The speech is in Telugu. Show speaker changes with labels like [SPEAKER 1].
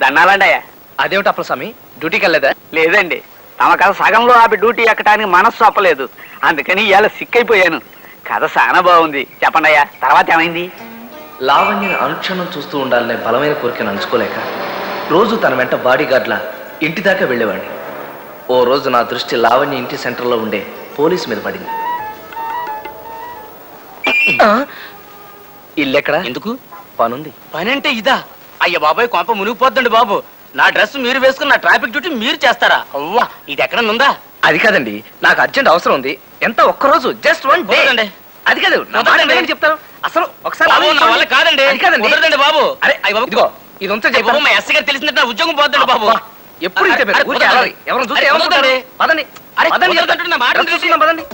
[SPEAKER 1] దండాలండి అయ్యా.
[SPEAKER 2] అదేమిటి అప్పలస్వామి, డ్యూటీకి వెళ్ళలేదా?
[SPEAKER 1] లేదండి, తమ కథ సగంలో ఆపి డ్యూటీ ఎక్కడానికి మనస్సు ఒప్పలేదు. అందుకని ఇవాళ సిక్కైపోయాను. కథ చాలా బాగుంది. చెప్పండి అయ్యా, తర్వాత ఏమైంది?
[SPEAKER 2] లావణ్యని అనుక్షణం చూస్తూ ఉండాలనే బలమైన కోరికను అంచుకోలేక రోజు తన వెంట బాడీ గార్డ్లా ఇంటి దాకా వెళ్ళేవాడిని. ఓ రోజు నా దృష్టి లావణ్య ఇంటి సెంటర్లో ఉండే పోలీసు మీద పడింది. ఇల్లెక్కడ?
[SPEAKER 3] ఎందుకు?
[SPEAKER 2] పనుంది.
[SPEAKER 3] పని అంటే ఇదా? అయ్య బాబాయ్, కొంప మునిగిపోద్దండి బాబు. నా డ్రెస్ మీరు వేసుకున్న నా ట్రాఫిక్ డ్యూటీ మీరు చేస్తారా? అవ్వా, ఇది ఎక్కడ ఉందా?
[SPEAKER 2] అది కాదండి, నాకు అర్జెంట్ అవసరం ఉంది. ఎంత ఒక్కరోజు, జస్ట్ 1 డే. అది కాదు, నా మాట వినండి చెప్తాను. అసలు ఒకసారి
[SPEAKER 3] బాబు, నా వల్ల కాదండి.
[SPEAKER 2] అది కాదండి.
[SPEAKER 3] కుదరదండి బాబు.
[SPEAKER 2] అరే ఇదిగో, ఇది ఉంచో
[SPEAKER 3] అయ్య బాబు, మా ఎస్ఐ గారు తెలిసిందంటే నా ఉద్యోగం పోద్దండి బాబు.
[SPEAKER 2] ఎప్పుడు ఇంతే
[SPEAKER 3] అరే,
[SPEAKER 2] ఊరికే
[SPEAKER 3] కుదరదండి.
[SPEAKER 2] అలరి. ఎవరిని చూస్తే
[SPEAKER 3] అరే,
[SPEAKER 2] ఏమనుకుంటారు?
[SPEAKER 3] కుదరదండి.
[SPEAKER 2] పదండి.
[SPEAKER 3] అరే,
[SPEAKER 2] పదండి,
[SPEAKER 3] కుదరదంటున్నా, మాట
[SPEAKER 2] డ్రెస్ చూసుకుందాం, పదండి.